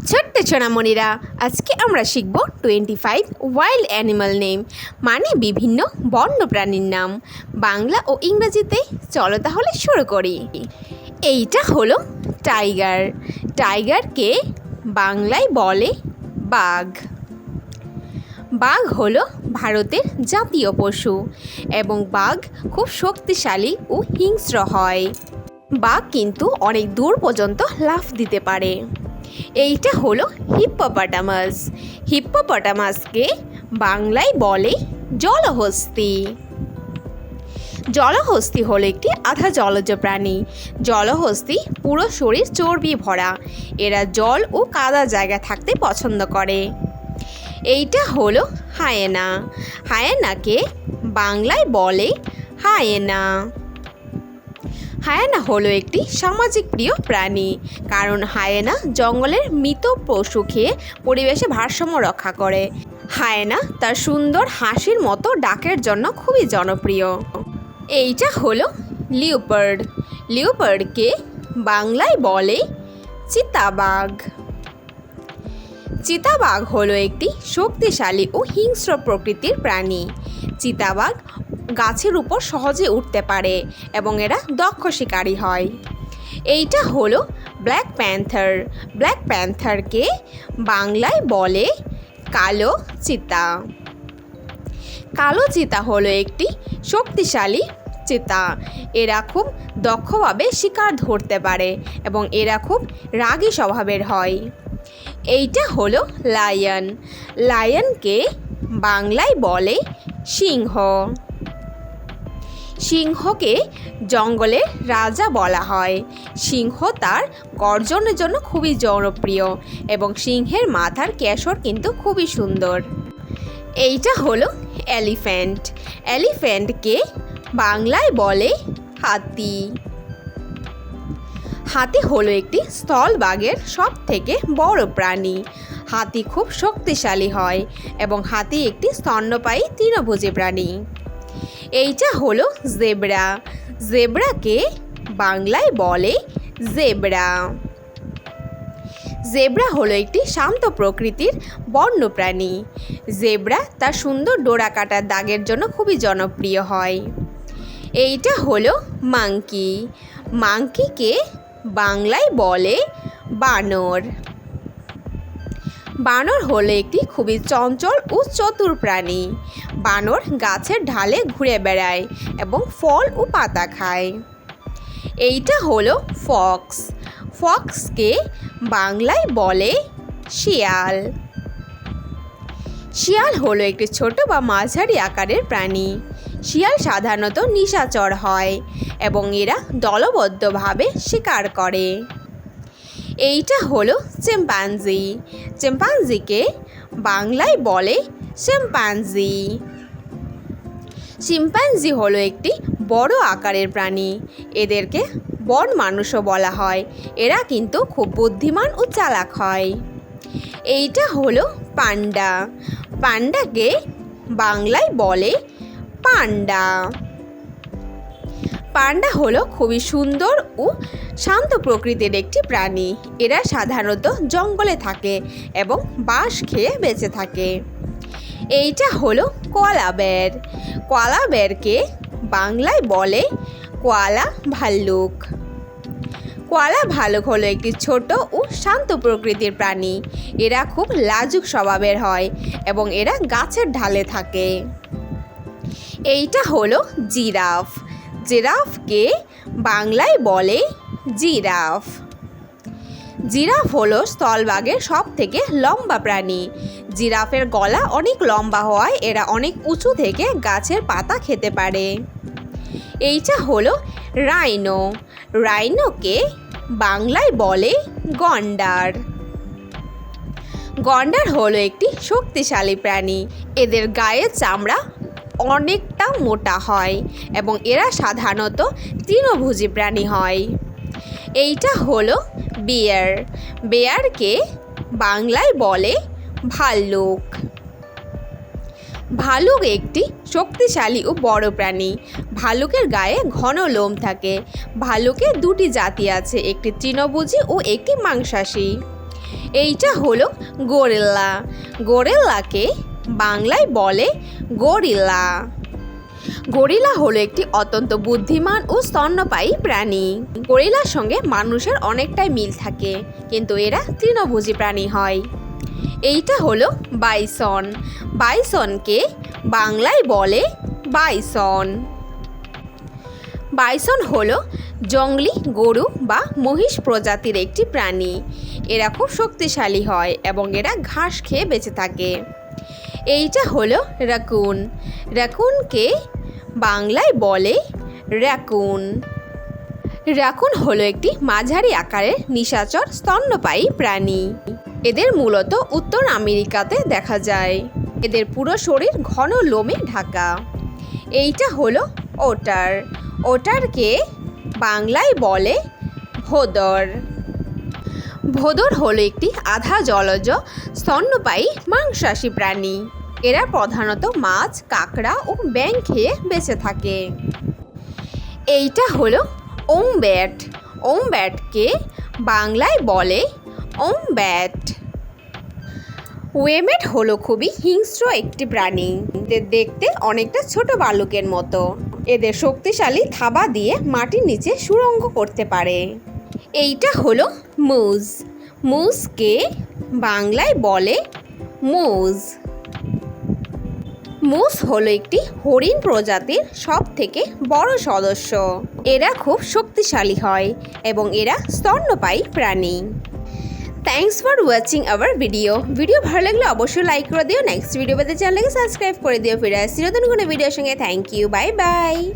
ছোট্ট সোনামণিরা, আজকে আমরা শিখব 25 ওয়াইল্ড অ্যানিমাল নেম, মানে বিভিন্ন বন্য প্রাণীর নাম, বাংলা ও ইংরেজিতে। চলো তাহলে শুরু করি। এইটা হলো টাইগার। টাইগারকে বাংলায় বলে বাঘ। বাঘ হলো ভারতের জাতীয় পশু এবং বাঘ খুব শক্তিশালী ও হিংস্র হয়। বাঘ কিন্তু অনেক দূর পর্যন্ত লাফ দিতে পারে। এইটা হলো হিপ্পোপটামাস। হিপ্পোপটামাসকে বাংলায় বলে জলহস্তী। জলহস্তী হলো একটি আধা জলজ প্রাণী। জলহস্তী পুরো শরীর চর্বি ভরা। এরা জল ও কাদা জায়গা থাকতে পছন্দ করে। এইটা হলো হায়েনা। হায়েনাকে বাংলায় বলে হায়েনা। হায়েনা হলো একটি সামাজিক প্রিয় প্রাণী, কারণ হায়েনা জঙ্গলের মৃত পশু খেয়ে পরিবেশে ভারসাম্য রক্ষা করে। হায়েনা তার সুন্দর হাসির মতো ডাকের জন্য খুবই জনপ্রিয়। এইটা হলো লিওপার্ড। লিওপার্ডকে বাংলায় বলে চিতাবাঘ। চিতাবাঘ হলো একটি শক্তিশালী ও হিংস্র প্রকৃতির প্রাণী। চিতাবাঘ গাছের উপর সহজে উঠতে পারে এবং এরা দক্ষ শিকারী হয়। এইটা হলো ব্ল্যাক প্যান্থার। ব্ল্যাক প্যান্থারকে বাংলায় বলে কালো চিতা। কালো চিতা হলো একটি শক্তিশালী চিতা। এরা খুব দক্ষভাবে শিকার ধরতে পারে এবং এরা খুব রাগী স্বভাবের হয়। এইটা হলো লায়ন। লায়নকে বাংলায় বলে সিংহ। সিংহকে জঙ্গলের রাজা বলা হয়। সিংহ তার গর্জনের জন্য খুবই জনপ্রিয় এবং সিংহের মাথার কেশর কিন্তু খুবই সুন্দর। এইটা হলো এলিফ্যান্ট। এলিফ্যান্টকে বাংলায় বলে হাতি। হাতি হলো একটি স্থলভাগের সব থেকে বড় প্রাণী। হাতি খুব শক্তিশালী হয় এবং হাতি একটি স্তন্যপায়ী তৃণভোজী প্রাণী। এইটা হলো জেব্রা। জেব্রাকে বাংলায় বলে জেব্রা। জেব্রা হলো একটি শান্ত প্রকৃতির বন্য প্রাণী। জেব্রা তার সুন্দর ডোরা কাটার দাগের জন্য খুবই জনপ্রিয় হয়। এইটা হলো মাঙ্কি। মাঙ্কিকে বাংলায় বলে বানর। বানর হলো একটি খুবই চঞ্চল ও চতুর প্রাণী। বানর গাছের ঢালে ঘুরে বেড়ায় এবং ফল ও পাতা খায়। এইটা হলো ফক্স। ফক্সকে বাংলায় বলে শিয়াল। শিয়াল হলো একটি ছোট বা মাঝারি আকারের প্রাণী। শিয়াল সাধারণত নিশাচর হয় এবং এরা দলবদ্ধভাবে শিকার করে। এইটা হলো চিম্পাঞ্জি। চিম্পাঞ্জিকে বাংলায় বলে শিম্পাঞ্জি। শিম্পাঞ্জি হলো একটি বড় আকারের প্রাণী। এদেরকে বন মানুষও বলা হয়। এরা কিন্তু খুব বুদ্ধিমান ও চালাক হয়। এইটা হলো পান্ডা। পান্ডাকে বাংলায় বলে পান্ডা। পান্ডা হলো খুবই সুন্দর ও শান্ত প্রকৃতির একটি প্রাণী। এরা সাধারণত জঙ্গলে থাকে এবং বাঁশ খেয়ে বেঁচে থাকে। এইটা হলো কোয়ালা বের। কোয়ালা বেরকে বাংলায় বলে কোয়ালা ভাল্লুক। কোয়ালা ভাল্লুক হলো একটি ছোট ও শান্ত প্রকৃতির প্রাণী। এরা খুব লাজুক স্বভাবের হয় এবং এরা গাছের ঢালে থাকে। এইটা হলো জিরাফ। জিরাফকে বাংলায় বলে জিরাফ। জিরাফ হলো স্থলভাগের সব থেকে লম্বা প্রাণী। জিরাফের গলা অনেক লম্বা হওয়ায় এরা অনেক উঁচু থেকে গাছের পাতা খেতে পারে। এইটা হলো রাইনো। রাইনোকে বাংলায় বলে গন্ডার। গন্ডার হলো একটি শক্তিশালী প্রাণী। এদের গায়ের চামড়া অনেকটা মোটা হয় এবং এরা সাধারণত তৃণভোজী প্রাণী হয়। এইটা হলো বিয়ার। বিয়ারকে বাংলায় বলে ভাল্লুক। ভালুক একটি শক্তিশালী ও বড় প্রাণী। ভালুকের গায়ে ঘন লোম থাকে। ভালুকের দুটি জাতি আছে, একটি তৃণভোজী ও একটি মাংসাশী। এইটা হলো গরিল্লা। গরিল্লাকে বাংলায় বলে গরিলা। গরিলা হলো একটি অত্যন্ত বুদ্ধিমান ও স্তন্যপায়ী প্রাণী। গরিলার সঙ্গে মানুষের অনেকটাই মিল থাকে, কিন্তু এরা তৃণভোজী প্রাণী হয়। এইটা হলো বাইসন। বাইসনকে বাংলায় বলে বাইসন। বাইসন হলো জংলি গরু বা মহিষ প্রজাতির একটি প্রাণী। এরা খুব শক্তিশালী হয় এবং এরা ঘাস খেয়ে বেঁচে থাকে। এইটা হলো রাকুন। রাকুনকে বাংলায় বলে র্যাকুন। র্যাকুন হলো একটি মাঝারি আকারের নিশাচর স্তন্যপায়ী প্রাণী। এদের মূলত উত্তর আমেরিকাতে দেখা যায়। এদের পুরো শরীর ঘন লোমে ঢাকা। এইটা হলো ওটার। ওটারকে বাংলায় বলে ভোদর। ভোদর হলো একটি আধা জলজ স্তন্যপায়ী মাংসাশী প্রাণী। এরা প্রধানত মাছ, কাঁকড়া ও ব্যাঙ খেয়ে বেঁচে থাকে। এইটা হলো ওমব্যাট। ওমব্যাটকে বাংলায় বলে ওমব্যাট। ওয়েমেট হলো খুবই হিংস্র একটি প্রাণী। এদের দেখতে অনেকটা ছোট ভালুকের মতো। এদের শক্তিশালী থাবা দিয়ে মাটির নিচে সুড়ঙ্গ করতে পারে। এইটা হলো মুজ। মুজকে বাংলায় বলে মুজ। মুজ হলো একটি হরিণ প্রজাতির সব থেকে বড় সদস্য। এরা খুব শক্তিশালী হয় এবং এরা স্তন্যপায়ী প্রাণী। Thanks for watching hour video. Video ভালো লাগলে অবশ্যই লাইক করে দিও। নেক্সট ভিডিও পেতে চ্যানেলকে সাবস্ক্রাইব করে দিও। ফিরে আসছি নতুন কোনো ভিডিওর সঙ্গে। Thank you, bye by.